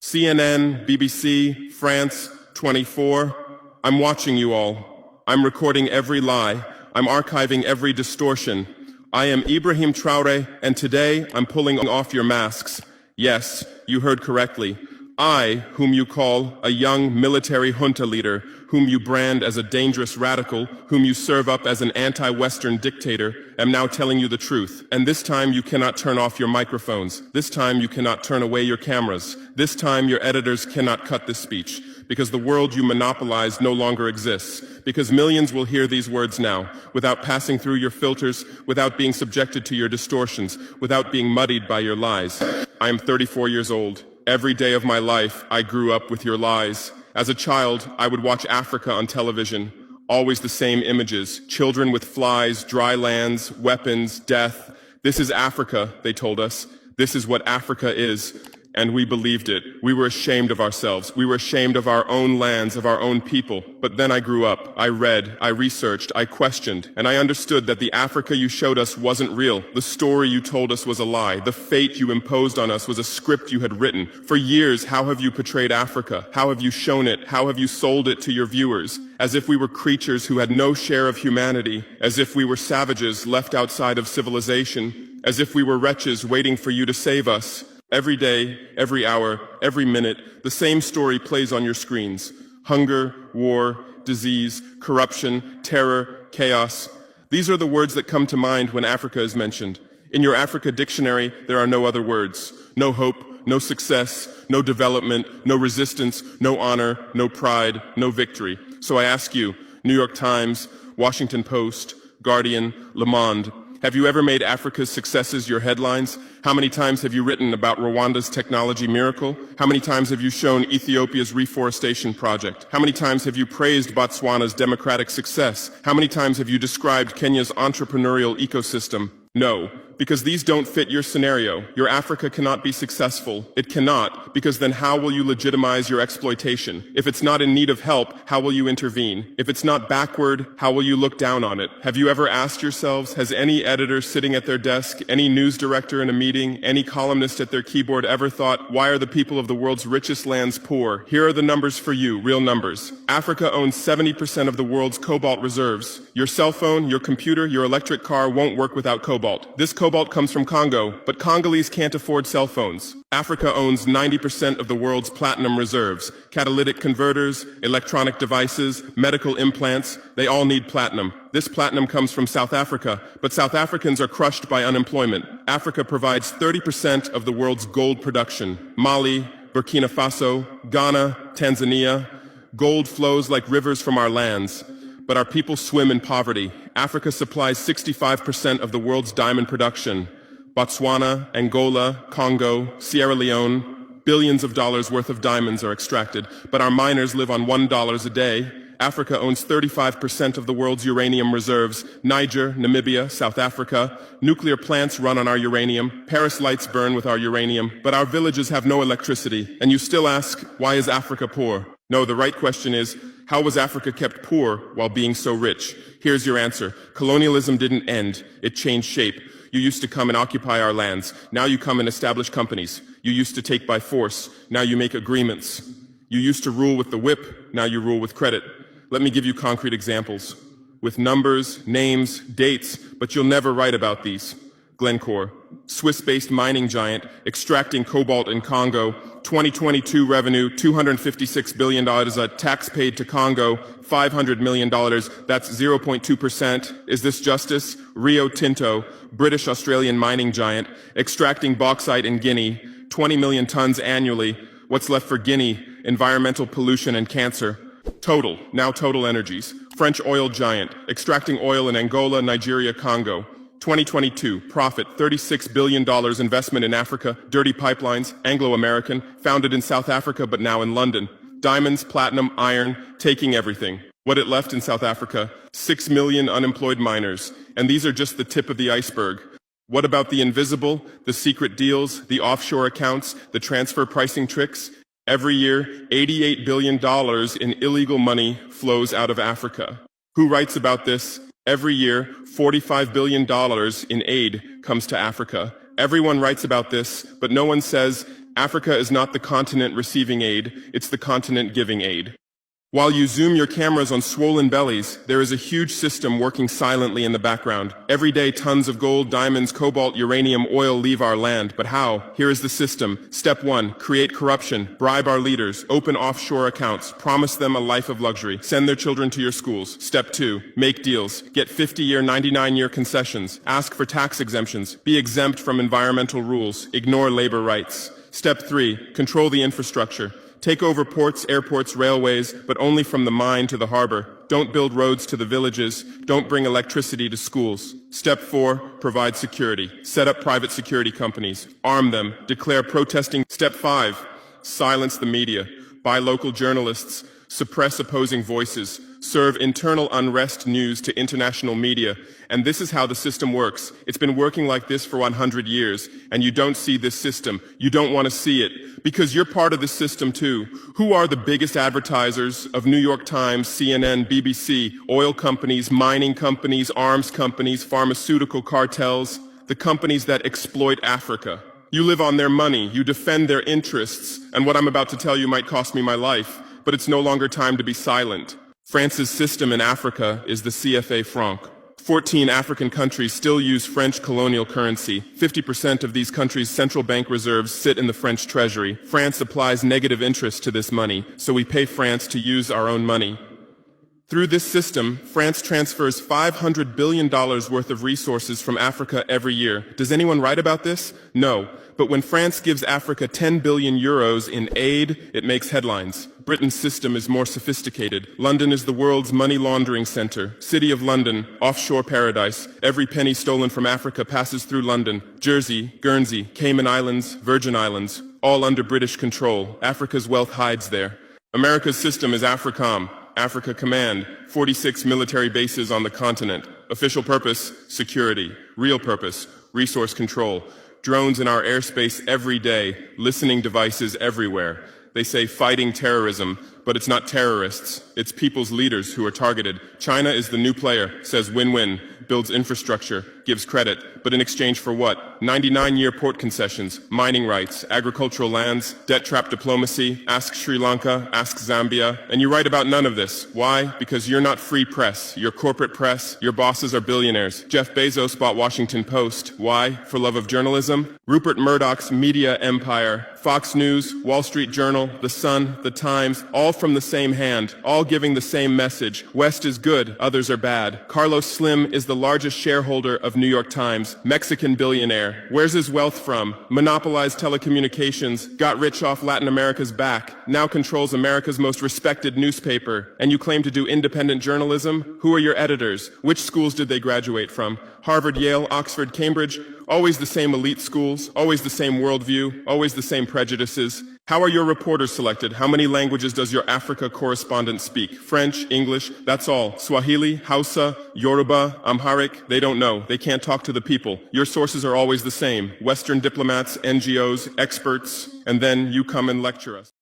CNN, BBC, France, 24. I'm watching you all. I'm recording every lie. I'm archiving every distortion. I am Ibrahim Traore, and today I'm pulling off your masks. Yes, you heard correctly. I, whom you call a young military junta leader, whom you brand as a dangerous radical, whom you serve up as an anti-Western dictator, am now telling you the truth. And this time you cannot turn off your microphones. This time you cannot turn away your cameras. This time your editors cannot cut this speech. Because the world you monopolize no longer exists. Because millions will hear these words now, without passing through your filters, without being subjected to your distortions, without being muddied by your lies. I am 34 years old. Every day of my life, I grew up with your lies. As a child, I would watch Africa on television. Always the same images. Children with flies, dry lands, weapons, death. This is Africa, they told us. This is what Africa is. And we believed it. We were ashamed of ourselves. We were ashamed of our own lands, of our own people. But then I grew up. I read, I researched, I questioned, and I understood that the Africa you showed us wasn't real. The story you told us was a lie. The fate you imposed on us was a script you had written. For years, how have you portrayed Africa? How have you shown it? How have you sold it to your viewers? As if we were creatures who had no share of humanity. As if we were savages left outside of civilization. As if we were wretches waiting for you to save us. Every day, every hour, every minute, the same story plays on your screens. Hunger, war, disease, corruption, terror, chaos. These are the words that come to mind when Africa is mentioned. In your Africa dictionary, there are no other words. No hope, no success, no development, no resistance, no honor, no pride, no victory. So I ask you, New York Times, Washington Post, Guardian, Le Monde, have you ever made Africa's successes your headlines? How many times have you written about Rwanda's technology miracle? How many times have you shown Ethiopia's reforestation project? How many times have you praised Botswana's democratic success? How many times have you described Kenya's entrepreneurial ecosystem? No, because these don't fit your scenario. Your Africa cannot be successful. It cannot, because then how will you legitimize your exploitation? If it's not in need of help, how will you intervene? If it's not backward, how will you look down on it? Have you ever asked yourselves, has any editor sitting at their desk, any news director in a meeting, any columnist at their keyboard ever thought, why are the people of the world's richest lands poor? Here are the numbers for you, real numbers. Africa owns 70% of the world's cobalt reserves. Your cell phone, your computer, your electric car won't work without cobalt. This cobalt comes from Congo, but Congolese can't afford cell phones. Africa owns 90% of the world's platinum reserves. Catalytic converters, electronic devices, medical implants, they all need platinum. This platinum comes from South Africa, but South Africans are crushed by unemployment. Africa provides 30% of the world's gold production. Mali, Burkina Faso, Ghana, Tanzania. Gold flows like rivers from our lands. But our people swim in poverty. Africa supplies 65% of the world's diamond production. Botswana, Angola, Congo, Sierra Leone, billions of dollars worth of diamonds are extracted, but our miners live on $1 a day. Africa owns 35% of the world's uranium reserves. Niger, Namibia, South Africa. Nuclear plants run on our uranium. Paris lights burn with our uranium. But our villages have no electricity. And you still ask, why is Africa poor? No, the right question is, how was Africa kept poor while being so rich? Here's your answer. Colonialism didn't end. It changed shape. You used to come and occupy our lands. Now you come and establish companies. You used to take by force. Now you make agreements. You used to rule with the whip. Now you rule with credit. Let me give you concrete examples. With numbers, names, dates, but you'll never write about these. Glencore, Swiss-based mining giant, extracting cobalt in Congo. 2022 revenue, $256 billion. A tax paid to Congo, $500 million. That's 0.2%. Is this justice? Rio Tinto, British-Australian mining giant, extracting bauxite in Guinea, 20 million tons annually. What's left for Guinea? Environmental pollution and cancer. Total, now Total Energies, French oil giant, extracting oil in Angola, Nigeria, Congo. 2022, profit, $36 billion investment in Africa, dirty pipelines, Anglo-American, founded in South Africa but now in London. Diamonds, platinum, iron, taking everything. What it left in South Africa? 6 million unemployed miners. And these are just the tip of the iceberg. What about the invisible, the secret deals, the offshore accounts, the transfer pricing tricks? Every year, $88 billion in illegal money flows out of Africa. Who writes about this? Every year, $45 billion in aid comes to Africa. Everyone writes about this, but no one says Africa is not the continent receiving aid, it's the continent giving aid. While you zoom your cameras on swollen bellies, there is a huge system working silently in the background. Every day, tons of gold, diamonds, cobalt, uranium, oil leave our land. But how? Here is the system. Step 1, create corruption, bribe our leaders, open offshore accounts, promise them a life of luxury, send their children to your schools. Step 2, make deals, get 50-year, 99-year concessions, ask for tax exemptions, be exempt from environmental rules, ignore labor rights. Step 3, control the infrastructure. Take over ports, airports, railways, but only from the mine to the harbor. Don't build roads to the villages. Don't bring electricity to schools. Step 4, provide security. Set up private security companies. Arm them. Declare protesting. Step 5, silence the media. Buy local journalists. Suppress opposing voices. Serve internal unrest news to international media. And this is how the system works. It's been working like this for 100 years, and you don't see this system. You don't want to see it, because you're part of the system too. Who are the biggest advertisers of New York Times, CNN, BBC, oil companies, mining companies, arms companies, pharmaceutical cartels, the companies that exploit Africa? You live on their money, you defend their interests, and what I'm about to tell you might cost me my life, but it's no longer time to be silent. France's system in Africa is the CFA franc. 14 African countries still use French colonial currency. 50% of these countries' central bank reserves sit in the French treasury. France applies negative interest to this money, so we pay France to use our own money. Through this system, France transfers $500 billion worth of resources from Africa every year. Does anyone write about this? No. But when France gives Africa 10 billion euros in aid, it makes headlines. Britain's system is more sophisticated. London is the world's money laundering center. City of London, offshore paradise. Every penny stolen from Africa passes through London. Jersey, Guernsey, Cayman Islands, Virgin Islands, all under British control. Africa's wealth hides there. America's system is AFRICOM, Africa Command, 46 military bases on the continent. Official purpose, security. Real purpose, resource control. Drones in our airspace every day, listening devices everywhere. They say fighting terrorism, but it's not terrorists. It's people's leaders who are targeted. China is the new player, says win-win, builds infrastructure, gives credit, but in exchange for what? 99-year port concessions, mining rights, agricultural lands, debt-trap diplomacy, ask Sri Lanka, ask Zambia, and you write about none of this. Why? Because you're not free press. You're corporate press. Your bosses are billionaires. Jeff Bezos bought Washington Post. Why? For love of journalism? Rupert Murdoch's media empire, Fox News, Wall Street Journal, The Sun, The Times, all from the same hand, all giving the same message. West is good, others are bad. Carlos Slim is the largest shareholder of New York Times, Mexican billionaire. Where's his wealth from? Monopolized telecommunications, got rich off Latin America's back, now controls America's most respected newspaper. And you claim to do independent journalism? Who are your editors? Which schools did they graduate from? Harvard, Yale, Oxford, Cambridge? Always the same elite schools, always the same worldview, always the same prejudices. How are your reporters selected? How many languages does your Africa correspondent speak? French, English, that's all. Swahili, Hausa, Yoruba, Amharic, they don't know. They can't talk to the people. Your sources are always the same. Western diplomats, NGOs, experts, and then you come and lecture us.